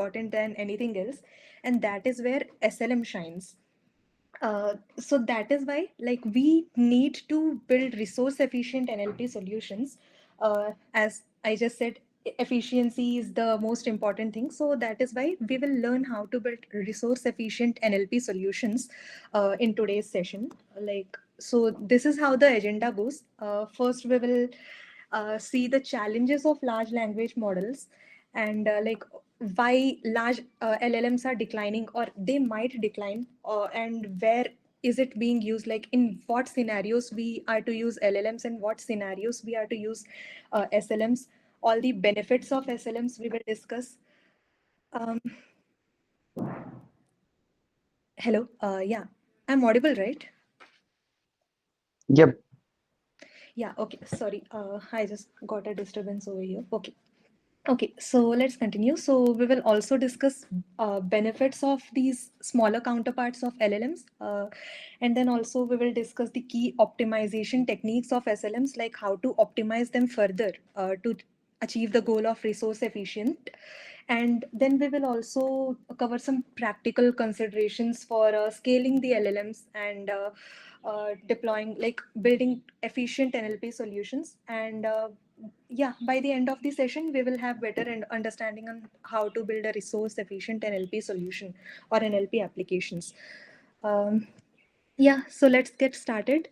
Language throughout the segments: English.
important than anything else, and that is where SLM shines. So that is why, like, we need to build resource efficient NLP solutions. As I just said, efficiency is the most important thing. So that is why we will learn how to build resource efficient NLP solutions in today's session. Like, so this is how the agenda goes. First, we will see the challenges of large language models, and like why large LLMs are declining or they might decline, and where is it being used, like in what scenarios we are to use LLMs and what scenarios we are to use SLMs. All the benefits of SLMs we will discuss. um, Hello, yeah, I'm audible, right? Yep. Yeah, okay, sorry, I just got a disturbance over here. Okay. Okay, so let's continue. So we will also discuss benefits of these smaller counterparts of LLMs, and then also we will discuss the key optimization techniques of SLMs, like how to optimize them further to achieve the goal of resource efficient. And then we will also cover some practical considerations for scaling the LLMs and deploying, like building efficient NLP solutions. And yeah, by the end of the session, we will have better understanding on how to build a resource efficient NLP solution or NLP applications. Um, yeah, so let's get started.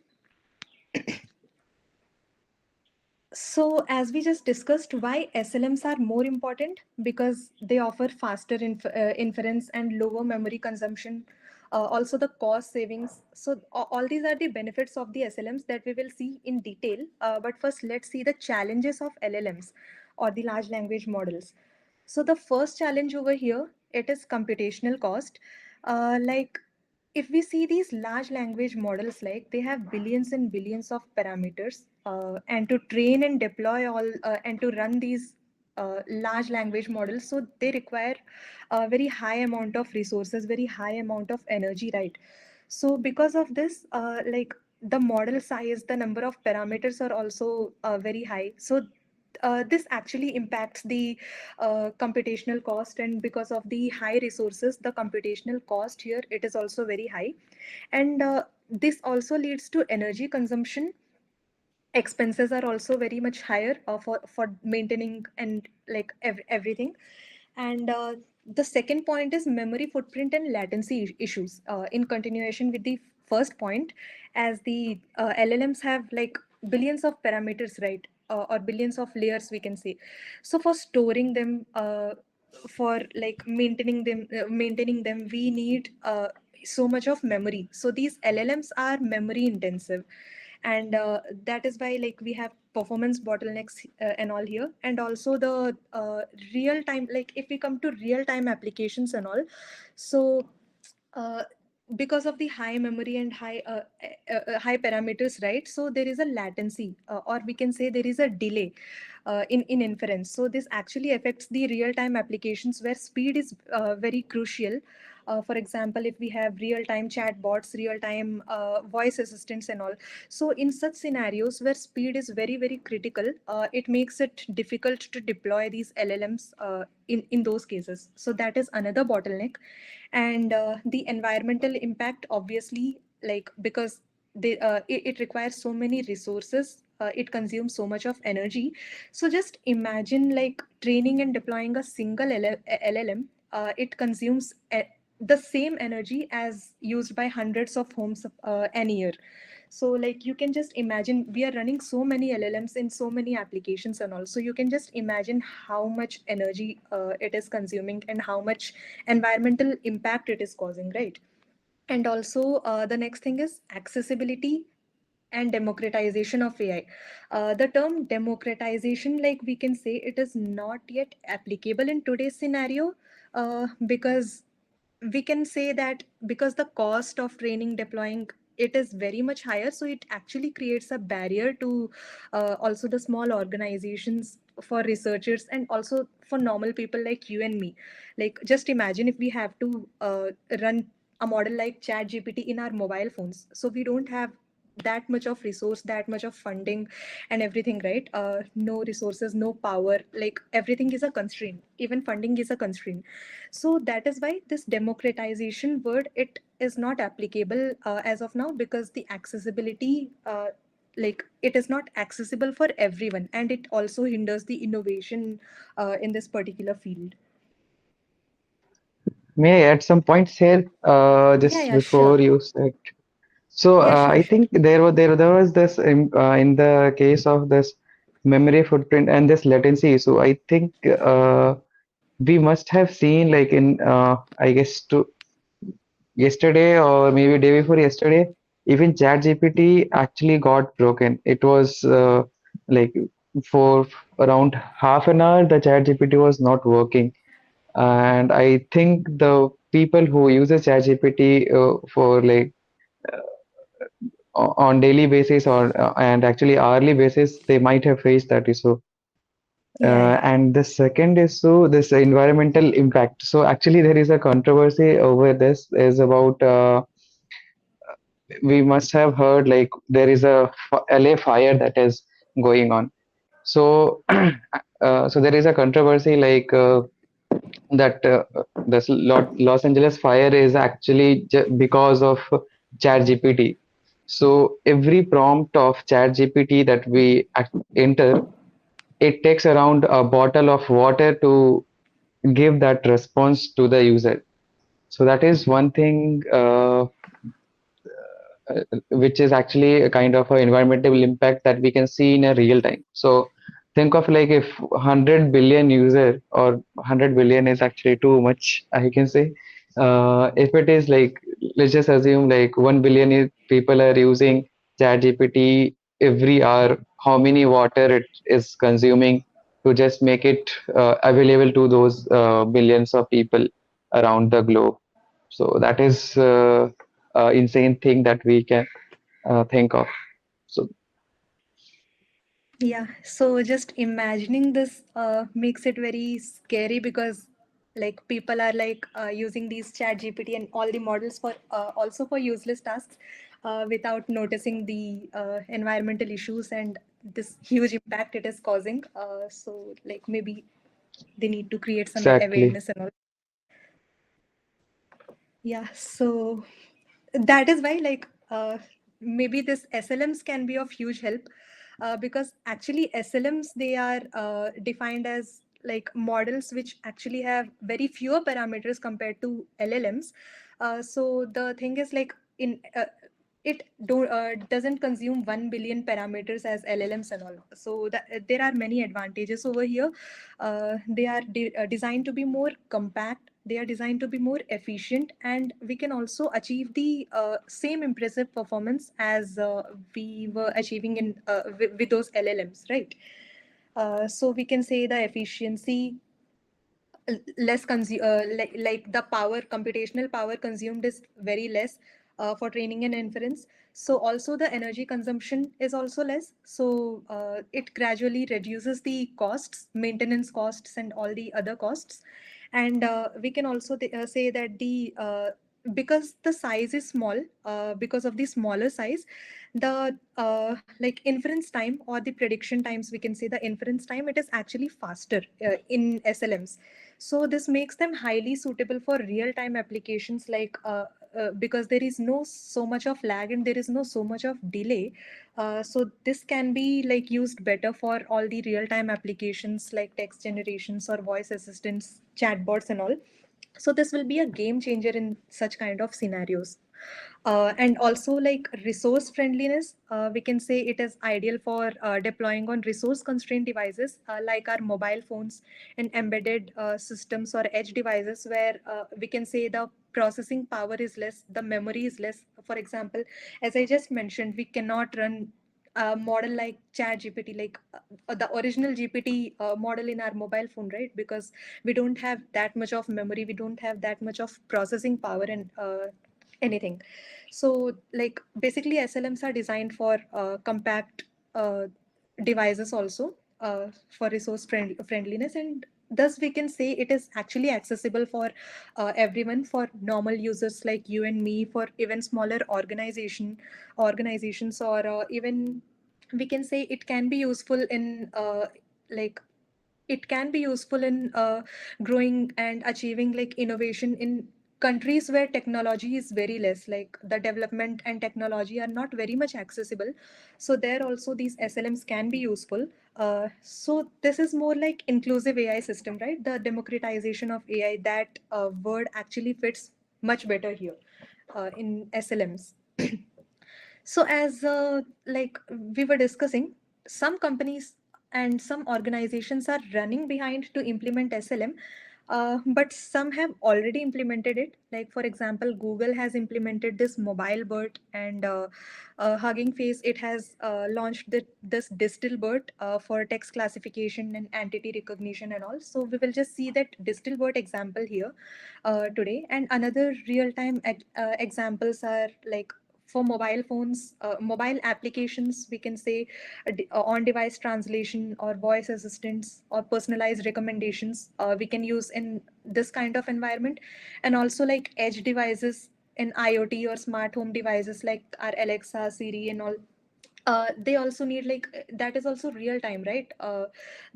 So, as we just discussed, why SLMs are more important, because they offer faster inference and lower memory consumption, also the cost savings. So, all these are the benefits of the SLMs that we will see in detail. But first, let's see the challenges of LLMs or the large language models. So, the first challenge over here, it is computational cost. Like, if we see these large language models, like they have billions and billions of parameters, and to train and deploy all and to run these large language models, so they require a very high amount of resources, very high amount of energy, right? So because of this, like the model size, the number of parameters are also very high. So this actually impacts the computational cost, and because of the high resources, the computational cost here, it is also very high. And this also leads to energy consumption. Expenses are also very much higher for maintaining and like everything. And the second point is memory footprint and latency issues, in continuation with the first point. As the LLMs have like billions of parameters, right? Or billions of layers, we can say. So for storing them, for like maintaining them, we need so much of memory. So these LLMs are memory intensive, and that is why, like, we have performance bottlenecks and all here. And also the real time, like if we come to real time applications and all, so uh, because of the high memory and high parameters, right? So there is a latency, or we can say there is a delay in inference. So this actually affects the real time applications where speed is very crucial. For example, if we have real time chat bots, real time voice assistants and all, so in such scenarios where speed is very very critical, it makes it difficult to deploy these LLMs in those cases. So that is another bottleneck. And the environmental impact, obviously, like because it requires so many resources, it consumes so much of energy. So just imagine, like, training and deploying a single LLM, it consumes the same energy as used by hundreds of homes an year. So like you can just imagine, we are running so many LLMs in so many applications and all, so you can just imagine how much energy it is consuming and how much environmental impact it is causing, right? And also the next thing is accessibility and democratization of AI. The term democratization, like we can say, it is not yet applicable in today's scenario, because we can say that because the cost of training deploying it is very much higher, so it actually creates a barrier to also the small organizations, for researchers, and also for normal people like you and me. Like just imagine if we have to run a model like chat GPT in our mobile phones, so we don't have that much of resource, that much of funding and everything, right? No resources, no power, like everything is a constraint, even funding is a constraint. So that is why this democratization word, it is not applicable as of now, because the accessibility, like it is not accessible for everyone, and it also hinders the innovation in this particular field. May I add some points here, Yeah, just yeah, sure. before you said? So Yeah, sure, I sure. think there was this in the case of this memory footprint and this latency issue. I think we must have seen like in I guess to yesterday or maybe day before yesterday, even ChatGPT actually got broken. It was like for around half an hour, the ChatGPT was not working, and I think the people who uses ChatGPT for like on daily basis or and actually hourly basis, they might have faced that issue. Yeah, yeah. And the second issue, this environmental impact. So actually, there is a controversy over this. Is about we must have heard like there is a LA fire that is going on. So so there is a controversy like that this Los Angeles fire is actually because of ChatGPT. So every prompt of ChatGPT that we enter, it takes around a bottle of water to give that response to the user. So that is one thing which is actually a kind of a environmental impact that we can see in a real time. So think of like if 100 billion user or 100 billion is actually too much, I can say. If it is like, let's just assume like 1 billion people are using ChatGPT every hour, how many water it is consuming to just make it available to those billions of people around the globe. So that is insane thing that we can think of. So Yeah, so just imagining this makes it very scary, because like people are like using these chat GPT and all the models for also for useless tasks without noticing the environmental issues and this huge impact it is causing. So like maybe they need to create some exactly, awareness and all. Yeah, so that is why like maybe this SLMs can be of huge help, because actually SLMs, they are defined as like models which actually have very fewer parameters compared to LLMs. So the thing is like in it doesn't consume 1 billion parameters as LLMs and all. So that, there are many advantages over here. They are designed to be more compact, they are designed to be more efficient, and we can also achieve the same impressive performance as we were achieving in with those LLMs, right? So we can say the efficiency, like the power, computational power consumed is very less for training and inference. So also the energy consumption is also less, so it gradually reduces the costs, maintenance costs and all the other costs. And we can also say that the because the size is small, because of the smaller size, the like inference time or the prediction times, we can say the inference time, it is actually faster in SLMs. So this makes them highly suitable for real time applications, like because there is no so much of lag and there is no so much of delay. So this can be like used better for all the real time applications like text generations or voice assistants, chatbots and all. So this will be a game changer in such kind of scenarios. And also like resource friendliness, we can say it is ideal for deploying on resource constrained devices like our mobile phones and embedded systems or edge devices, where we can say the processing power is less, the memory is less. For example, as I just mentioned, we cannot run a model like chat gpt, like the original gpt model in our mobile phone, right? Because we don't have that much of memory, we don't have that much of processing power and anything. So like basically SLMs are designed for compact devices also, for resource friendliness, and thus we can say it is actually accessible for everyone, for normal users like you and me, for even smaller organizations, or even we can say it can be useful in like it can be useful in growing and achieving like innovation in countries where technology is very less, like the development and technology are not very much accessible. So there also these SLMs can be useful. So this is more like inclusive AI system, right? The democratization of AI, that word actually fits much better here in SLMs. So as like we were discussing, some companies and some organizations are running behind to implement SLM, but some have already implemented it. Like for example, Google has implemented this mobile BERT, and Hugging Face, it has launched this distill BERT for text classification and entity recognition and all. So we will just see that distill BERT example here today, and another real time examples are like for mobile phones, mobile applications, we can say on device translation or voice assistants or personalized recommendations we can use in this kind of environment. And also like edge devices in IoT or smart home devices like our Alexa, Siri, and all. They also need like that is also real time, right?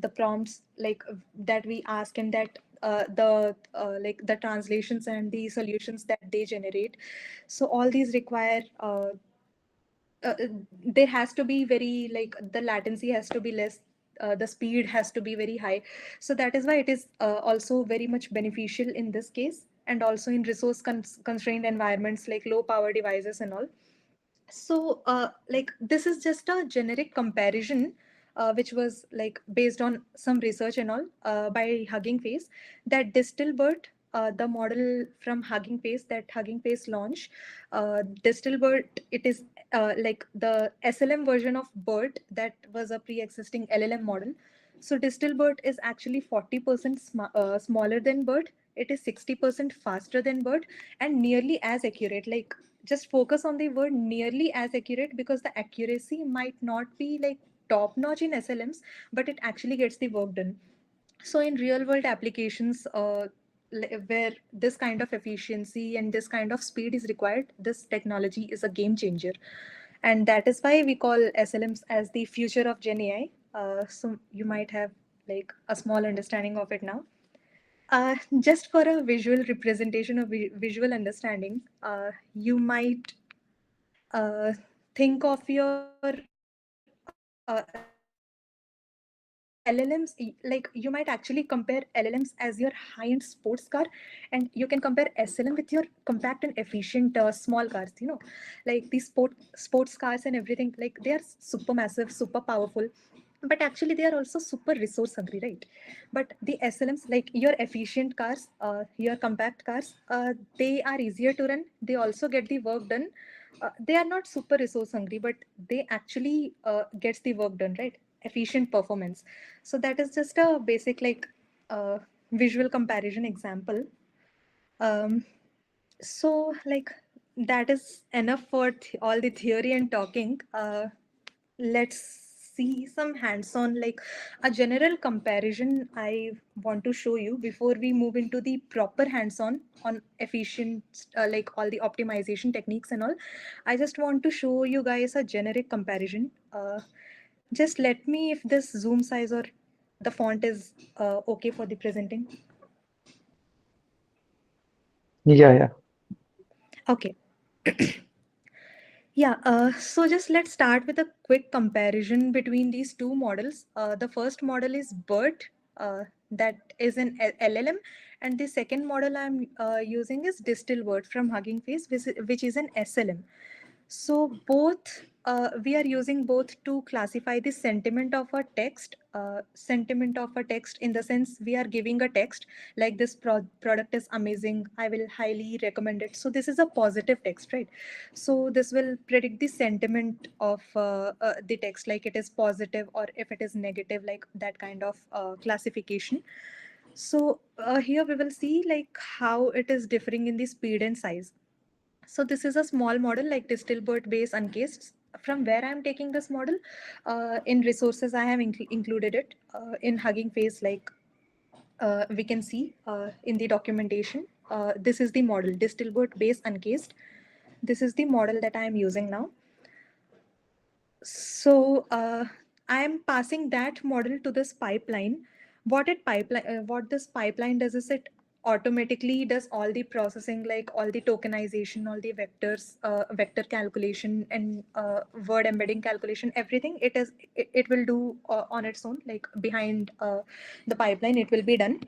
The prompts like that we ask, and that the like the translations and the solutions that they generate. So all these require uh, there has to be very like the latency has to be less, the speed has to be very high. So that is why it is also very much beneficial in this case, and also in resource constrained environments like low power devices and all. So like this is just a generic comparison which was like based on some research and all by Hugging Face, that Distilbert, the model from Hugging Face that Hugging Face launched, Distilbert, it is like the SLM version of BERT that was a pre-existing LLM model. So Distilbert is actually 40% smaller than BERT. It is 60% faster than BERT and nearly as accurate. Like just focus on the word nearly as accurate, because the accuracy might not be like top notch in SLMs, but it actually gets the work done. So in real world applications where this kind of efficiency and this kind of speed is required, this technology is a game changer, and that is why we call SLMs as the future of Gen AI. So you might have like a small understanding of it now. Just for a visual representation of visual understanding, you might think of your LLMs, like you might actually compare LLMs as your high-end sports car, and you can compare SLM with your compact and efficient small cars. Like these sports cars and everything, like they are super massive, super powerful, but actually they are also super resource hungry, right? But the SLMs, like your efficient cars, your compact cars, they are easier to run, they also get the work done. They are not super resource hungry, but they actually gets the work done, right? Efficient performance. So that is just a basic like visual comparison example. um, so like that is enough for all the theory and talking. Let's see some hands-on, like a general comparison I want to show you before we move into the proper hands-on on efficient like all the optimization techniques and all. I just want to show you guys a generic comparison. Just let me if this zoom size or the font is okay for the presenting. Yeah, yeah. Okay. Yeah, so just let's start with a quick comparison between these two models. The first model is BERT, that is an LLM, and the second model I'm using is DistillBERT from Hugging Face, which is an SLM. So both we are using both to classify the sentiment of a text. Sentiment of a text in the sense we are giving a text like this product is amazing. I will highly recommend it. So this is a positive text, right? So this will predict the sentiment of the text, like it is positive or if it is negative, like that kind of classification. So here we will see like how it is differing in the speed and size. So this is a small model like Distilbert base uncased. From where I'm taking this model, in resources I have included it in Hugging Face. Like we can see in the documentation. This is the model, Distilbert base uncased. This is the model that I am using now. So I am passing that model to this pipeline. What this pipeline does is it automatically does all the processing, like all the tokenization, all the vectors, vector calculation, and word embedding calculation. Everything it will do on its own, like behind the pipeline, it will be done.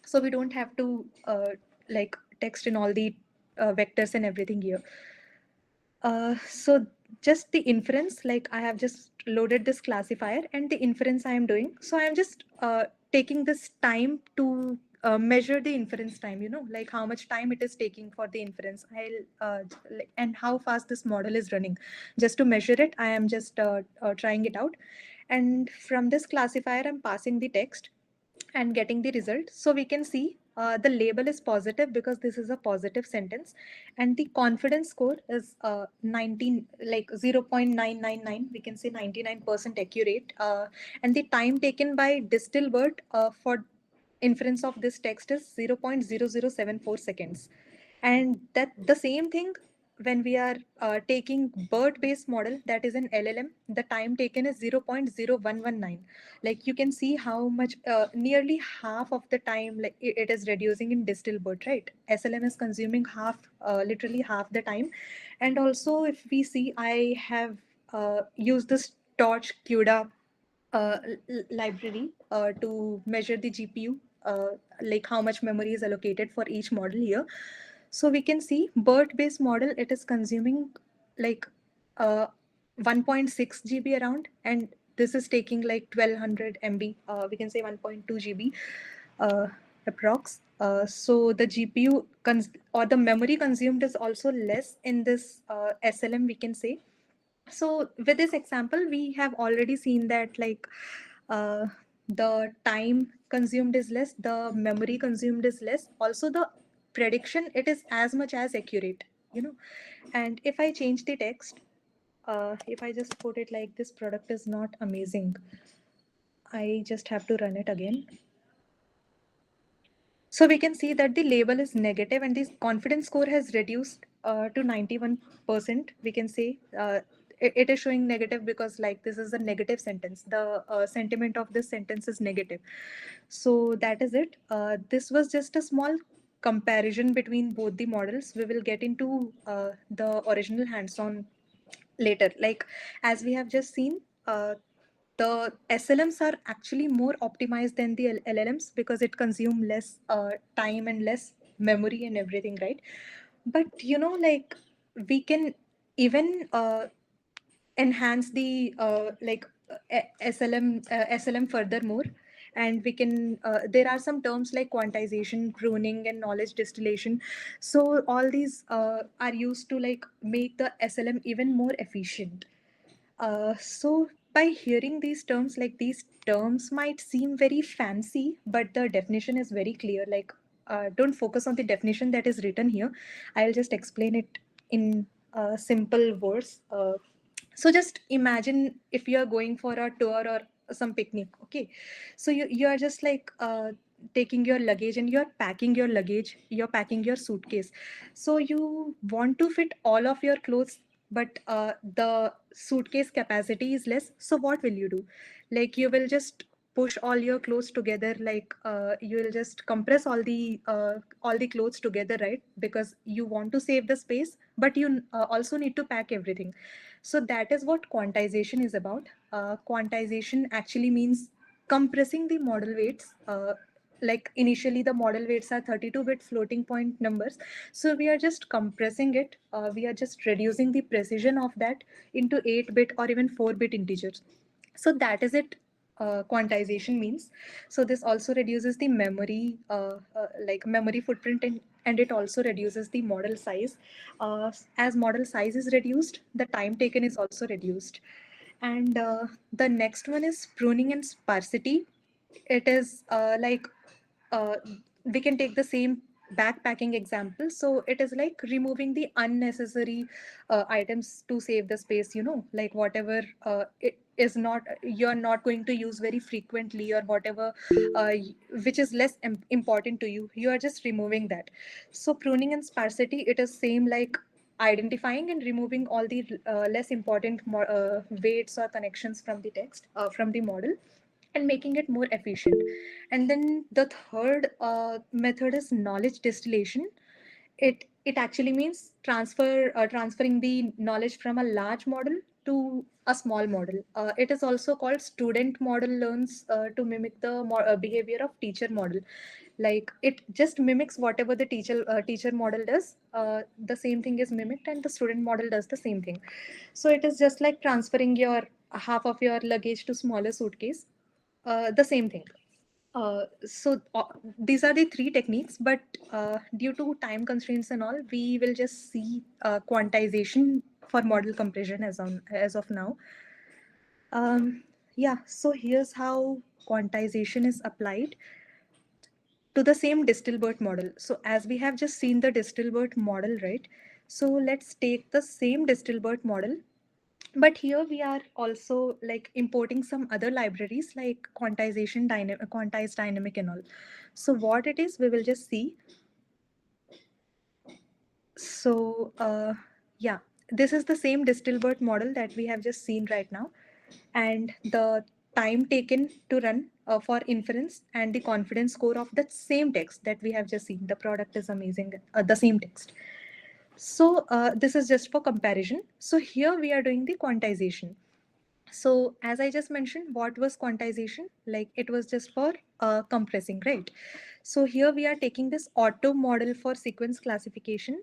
So we don't have to like text in all the vectors and everything here. So just the inference, like I have just loaded this classifier and the inference I am doing. So I am just taking this time to measure the inference time, like how much time it is taking for the inference. And how fast this model is running. Just to measure it, I am just trying it out. And from this classifier, I'm passing the text and getting the result. So we can see the label is positive because this is a positive sentence, and the confidence score is 19, like 0.999. We can say 99% accurate. And the time taken by Distilbert for inference of this text is 0.0074 seconds. And that the same thing when we are taking BERT based model, that is an LLM, the time taken is 0.0119. Like you can see how much, nearly half of the time, like it is reducing in Distilbert, right? SLM is consuming half, literally half the time. And also if we see, I have used this torch CUDA library to measure the GPU, like how much memory is allocated for each model here. So we can see BERT based model, it is consuming like uh, 1.6 GB around, and this is taking like 1200 MB, we can say 1.2 GB uh, approx. So the GPU or the memory consumed is also less in this SLM, we can say. So with this example, we have already seen that like uh, the time consumed is less, the memory consumed is less, also the prediction, it is as much as accurate, and if I change the text, if I just put it like this product is not amazing, I just have to run it again. So we can see that the label is negative and the confidence score has reduced to 91%. We can say it is showing negative because like this is a negative sentence. The sentiment of this sentence is negative. So that is it. This was just a small comparison between both the models. We will get into the original hands-on later. Like as we have just seen, the SLMs are actually more optimized than the LLMs because it consume less time and less memory and everything, right? But like we can even enhance the SLM furthermore, and we can there are some terms like quantization, pruning, and knowledge distillation. So all these are used to like make the SLM even more efficient. So by hearing these terms, like these terms might seem very fancy, but the definition is very clear. Like, don't focus on the definition that is written here. I'll just explain it in simple words. So just imagine if you are going for a tour or some picnic, okay? So you are just like taking your luggage and you're packing your luggage, you're packing your suitcase. So you want to fit all of your clothes, but the suitcase capacity is less. So what will you do? Like you will just push all your clothes together, like you will just compress all the clothes together, right? Because you want to save the space, but you also need to pack everything. So that is what quantization is about. Quantization actually means compressing the model weights. Like initially the model weights are 32-bit floating point numbers, so we are just compressing it. We are just reducing the precision of that into 8-bit or even 4-bit integers. So that is it. Quantization means. So this also reduces the memory, like memory footprint, and it also reduces the model size. As model size is reduced, the time taken is also reduced. And the next one is pruning and sparsity. It is uh, we can take the same backpacking example. So it is like removing the unnecessary items to save the space, like whatever is not, you're not going to use very frequently, or whatever, uh, which is less important to you, you are just removing that. So pruning and sparsity, it is same like identifying and removing all the less important weights or connections from the text, from the model, and making it more efficient. And then the third method is knowledge distillation. It actually means transferring the knowledge from a large model to a small model. It is also called student model learns to mimic the behavior of teacher model. Like it just mimics whatever the teacher model does. The same thing is mimicked, and the student model does the same thing. So it is just like transferring your half of your luggage to smaller suitcase. The same thing. So these are the three techniques, but due to time constraints and all, we will just see quantization for model compression as of now. Um, yeah, so here's how quantization is applied to the same Distilbert model. So as we have just seen the Distilbert model, right? So let's take the same Distilbert model, but here we are also like importing some other libraries like quantized dynamic and all. So what it is, we will just see. So yeah, this is the same Distilbert model that we have just seen right now, and the time taken to run for inference and the confidence score of the same text that we have just seen. The product is amazing, the same text. So this is just for comparison. So here we are doing the quantization. So as I just mentioned, what was quantization? Like it was just for compressing, right? So here we are taking this auto model for sequence classification.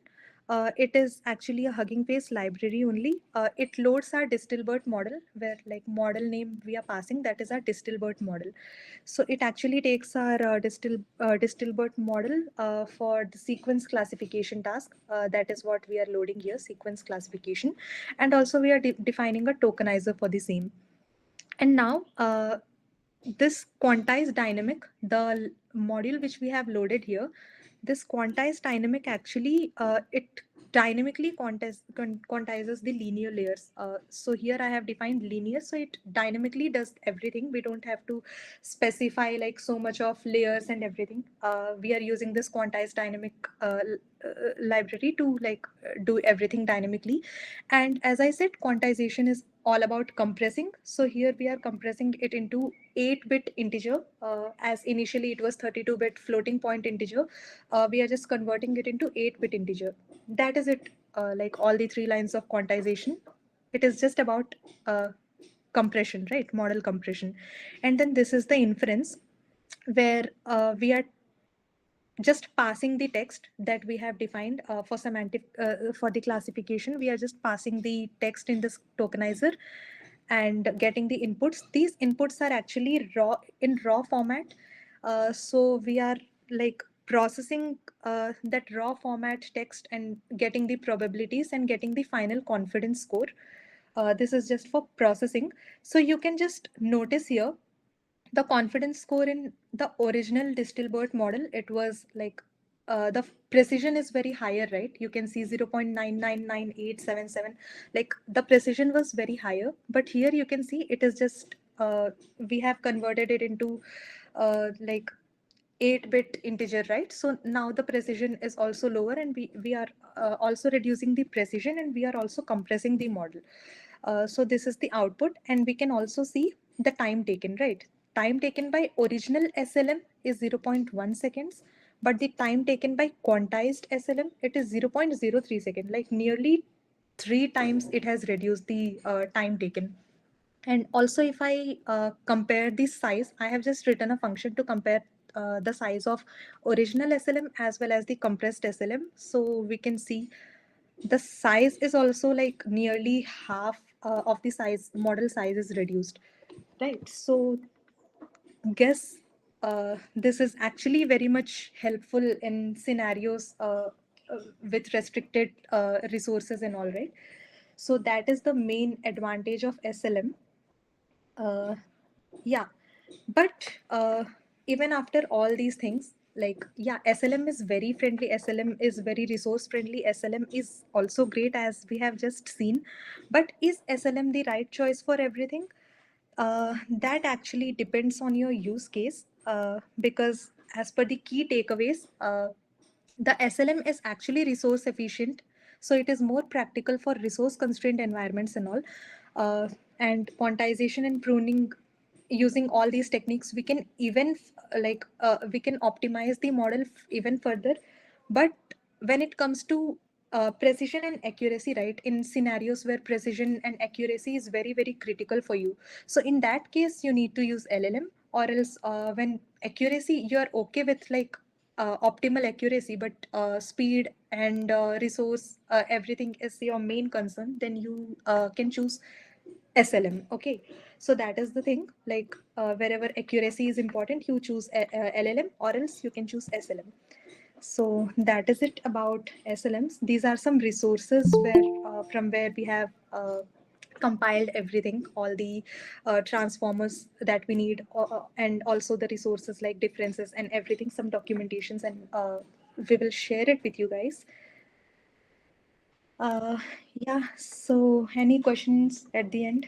It is actually a Hugging Face library only. It loads our Distilbert model, where like model name we are passing, that is our Distilbert model. So it actually takes our Distilbert model for the sequence classification task. That is what we are loading here, sequence classification. And also we are defining a tokenizer for the same. And now this quantized dynamic, the module which we have loaded here, this quantized dynamic actually, it dynamically quantizes the linear layers. So here I have defined linear, so it dynamically does everything. We don't have to specify like so much of layers and everything. We are using this quantized dynamic library to like do everything dynamically. And as I said, quantization is all about compressing. So here we are compressing it into 8-bit integer. As initially it was 32-bit floating point integer, we are just converting it into 8-bit integer. That is it. Like all the three lines of quantization, it is just about compression, right? Model compression. And then this is the inference, where we are just passing the text that we have defined for semantic for the classification. We are just passing the text in this tokenizer and getting the inputs. These inputs are actually raw format. So we are like processing that raw format text and getting the probabilities and getting the final confidence score. This is just for processing. So you can just notice here the confidence score in the original Distilbert model, it was like the precision is very higher, right? You can see 0.999877. Like the precision was very higher, but here you can see it is just we have converted it into like 8-bit integer, right? So now the precision is also lower, and we are also reducing the precision, and we are also compressing the model. So this is the output, and we can also see the time taken, right? Time taken by original SLM is zero point 0.1 seconds, but the time taken by quantized SLM, it is 0.03 seconds, like nearly 3 times it has reduced the time taken. And also, if I compare the size, I have just written a function to compare the size of original SLM as well as the compressed SLM. So we can see the size is also like nearly half of the size, model size is reduced, right? So guess this is actually very much helpful in scenarios with restricted resources and all, right? So that is the main advantage of SLM. uh, yeah, but even after all these things, like yeah, SLM is very friendly, SLM is very resource friendly, SLM is also great as we have just seen. But is SLM the right choice for everything? That actually depends on your use case, because as per the key takeaways, the SLM is actually resource efficient, so it is more practical for resource constrained environments and all. Uh, and quantization and pruning, using all these techniques, we can even we can optimize the model even further. But when it comes to precision and accuracy, right, in scenarios where precision and accuracy is very very critical for you, so in that case you need to use LLM. Or else, when accuracy, you're okay with like optimal accuracy, but speed and resource, everything is your main concern, then you can choose SLM. Okay, so that is the thing. Like wherever accuracy is important, you choose LLM, or else you can choose SLM. So that is it about SLMs. These are some resources where from where we have compiled everything, all the transformers that we need, and also the resources like differences and everything, some documentations, and we will share it with you guys. Uh, yeah. So any questions at the end?